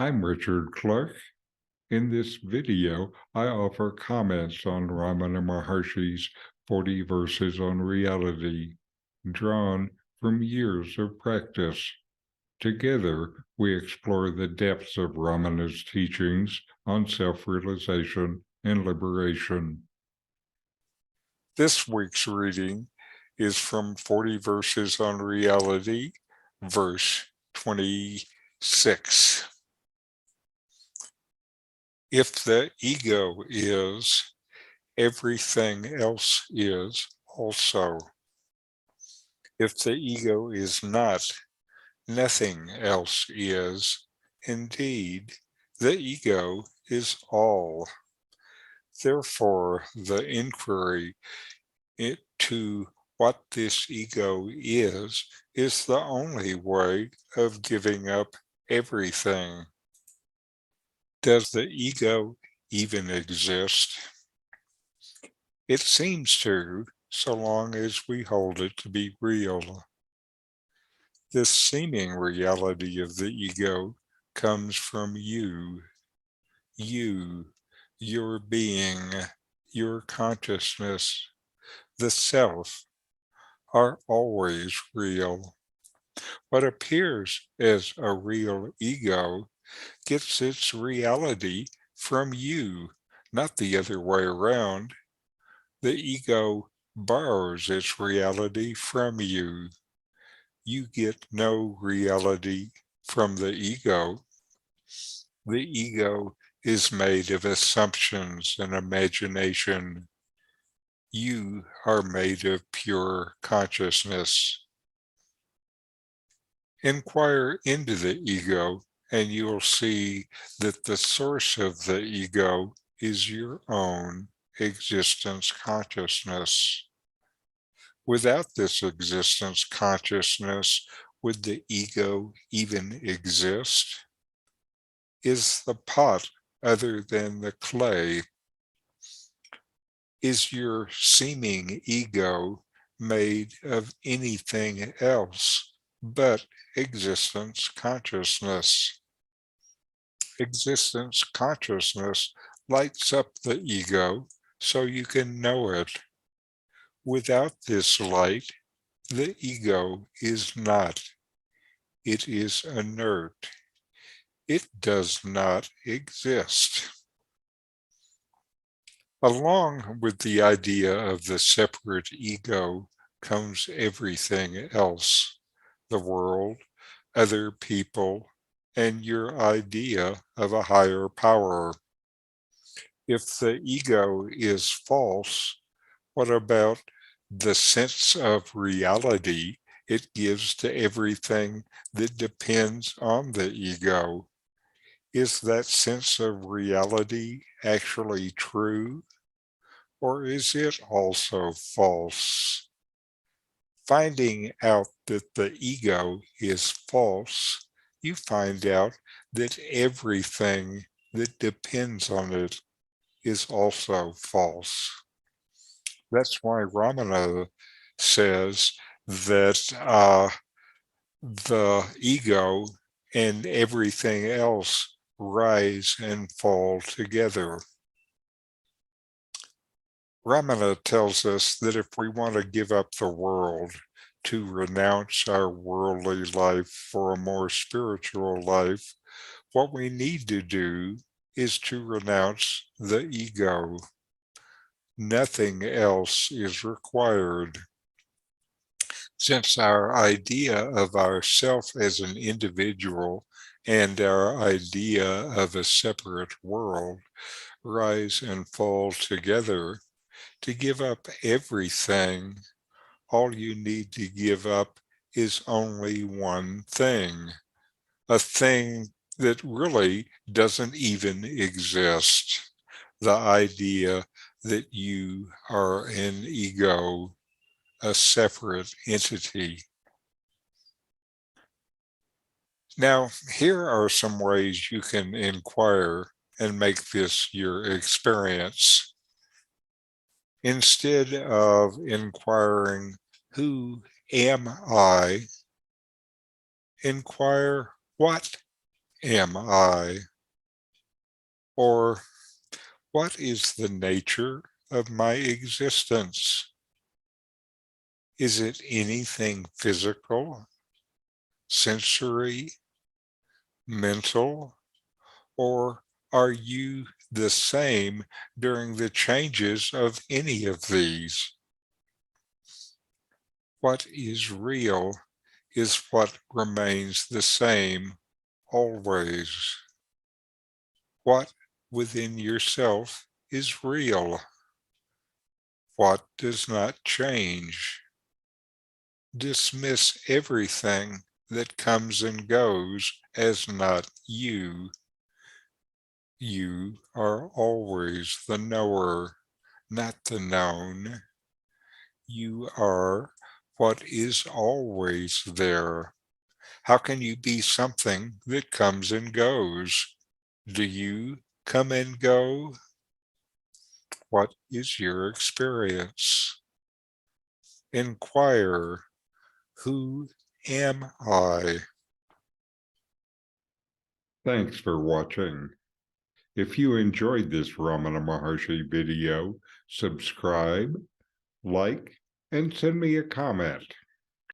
I'm Richard Clarke. In this video, I offer comments on Ramana Maharshi's 40 Verses on Reality, drawn from years of practice. Together, we explore the depths of Ramana's teachings on self-realization and liberation. This week's reading is from 40 Verses on Reality, verse 26. If the ego is, everything else is also. If the ego is not, nothing else is. Indeed, the ego is all. Therefore, the inquiry into what this ego is the only way of giving up everything. Does the ego even exist? It seems to, so long as we hold it to be real. This seeming reality of the ego comes from you, your being, your consciousness, the self, are always real. What appears as a real ego gets its reality from you, not the other way around. The ego borrows its reality from you. You get no reality from the ego. The ego is made of assumptions and imagination. You are made of pure consciousness. Inquire into the ego, and you will see that the source of the ego is your own existence consciousness. Without this existence consciousness, would the ego even exist? Is the pot other than the clay? Is your seeming ego made of anything else but existence consciousness? Existence consciousness lights up the ego so you can know it. Without this light, the ego is not. It is inert. It does not exist. Along with the idea of the separate ego comes everything else, the world, other people, and your idea of a higher power. If the ego is false, what about the sense of reality it gives to everything that depends on the ego? Is that sense of reality actually true, or is it also false? Finding out that the ego is false, you find out that everything that depends on it is also false. That's why Ramana says that the ego and everything else rise and fall together. Ramana tells us that if we want to give up the world, to renounce our worldly life for a more spiritual life, what we need to do is to renounce the ego. Nothing else is required. Since our idea of ourself as an individual and our idea of a separate world rise and fall together, to give up everything, all you need to give up is only one thing, a thing that really doesn't even exist, the idea that you are an ego, a separate entity. Now, here are some ways you can inquire and make this your experience. Instead of inquiring, who am I? Inquire, what am I? Or what is the nature of my existence? Is it anything physical, sensory, mental, or are you the same during the changes of any of these? What is real is what remains the same always. What within yourself is real? What does not change? Dismiss everything that comes and goes as not you. You are always the knower, not the known. You are what is always there. How can you be something that comes and goes? Do you come and go? What is your experience? Inquire, who am I? Thanks for watching. If you enjoyed this Ramana Maharshi video, subscribe, like, and send me a comment.